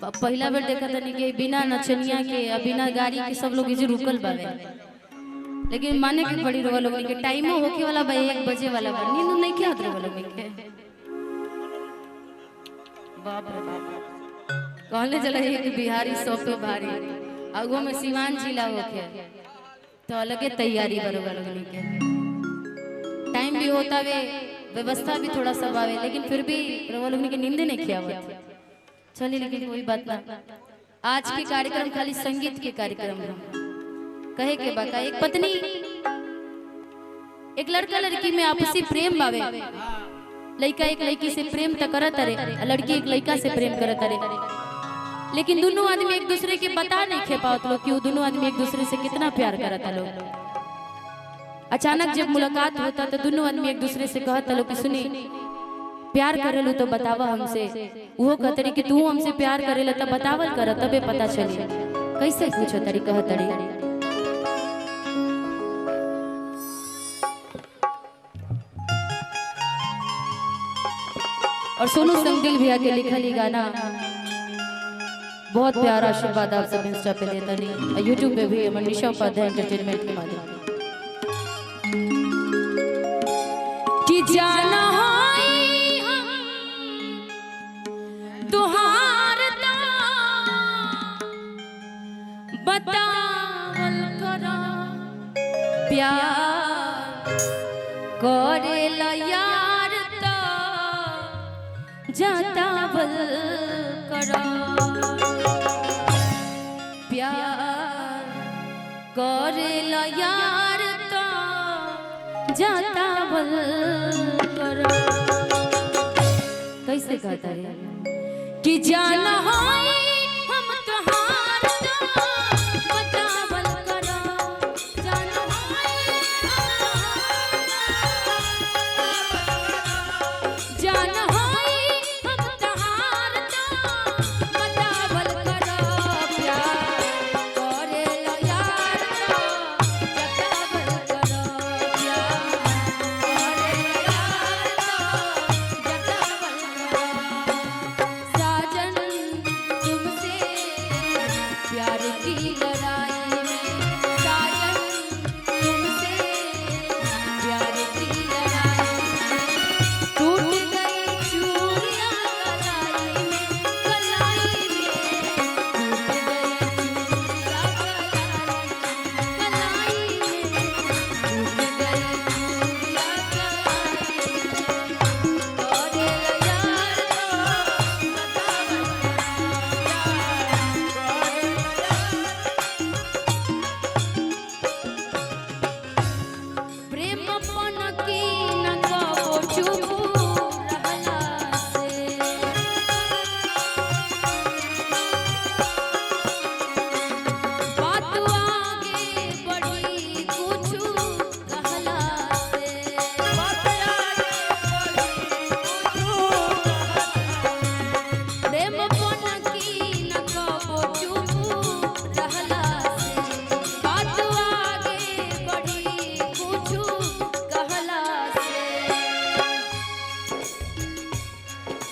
पहला बार देखा था कि बिना नचनिया के बिना गाड़ी के सब लोग इजे रुकल बावे, लेकिन माने के बड़ी रोवा लोग के टाइमो होके वाला बा 1 बजे वाला बा, नींद नहीं क्या होत रोवा लोग के। बाप रे बाप, कहले चला एक बिहारी 100 पे भारी, अगो में सिवान जिला होके तो अलगे तैयारी बरोबर लोग के। टाइम भी होता वे, व्यवस्था भी थोड़ा सा बावे, लेकिन फिर भी रोवा लोग के नींद नहीं किया हुआ। चलिए लेकिन कोई बात ना, आज के कार्यक्रम खाली संगीत के कार्यक्रम है। कहे के बाका एक पत्नी एक लड़का लड़की में आपसी प्रेम बावे, लड़का एक लड़की से प्रेम त करत रे, लड़की एक लड़का से प्रेम करत रे, लेकिन दोनों आदमी एक दूसरे के बता नहीं खे पावत लोग कि वो दोनों आदमी एक दूसरे से कितना प्यार करता लोग। अचानक जब मुलाकात होता तो दोनों आदमी एक दूसरे से कहता लोग कि सुनी प्यार करेलू तो बतावा हमसे, वो कहतरी कि तू हमसे प्यार करेला तब बतावल कर, तबे पता चली। कैसे पूछो तरी कहतरी, और सोनू संगदिल भैया के लिखल ही गाना बहुत प्यारा आशीर्वाद आप सब इंस्टा पे देता नहीं, यूट्यूब पे भी मनीषा उपाध्याय एंटरटेनमेंट के माध्यम कि जाना बतावल करा प्यार करेला यार ता जतावल करा, प्यार करेला यार ता जतावल करा। कैसे कहता है कि जाना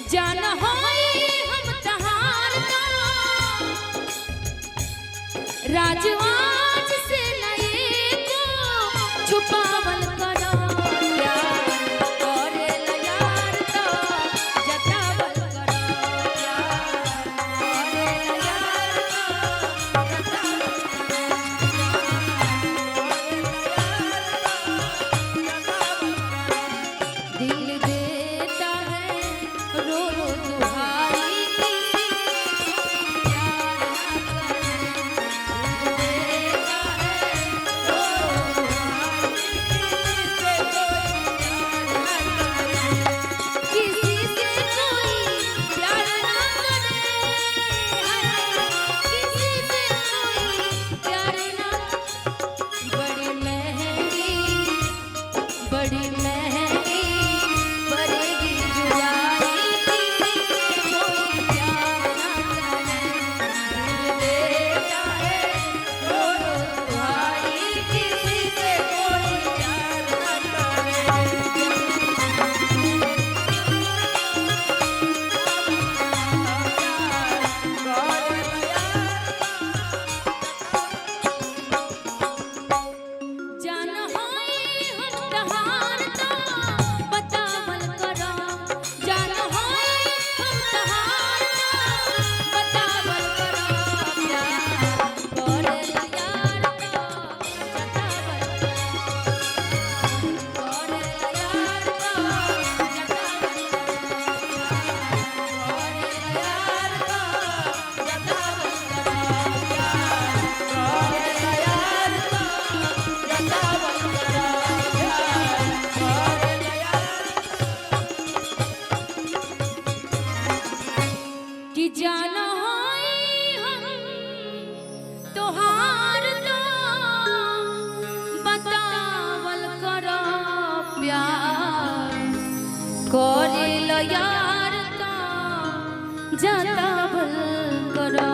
जाना हम तहार राजवाज से नए को छुपावल करो, करेला यार तो जतावल करो, करेला यार तो जतावल, दिल देता है रो रो दुहाई, प्यार ना करे जान होई हम तोहार तो बतावल करो प्यार करे लो यार तो जतावल करो।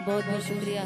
बहुत बहुत शुक्रिया।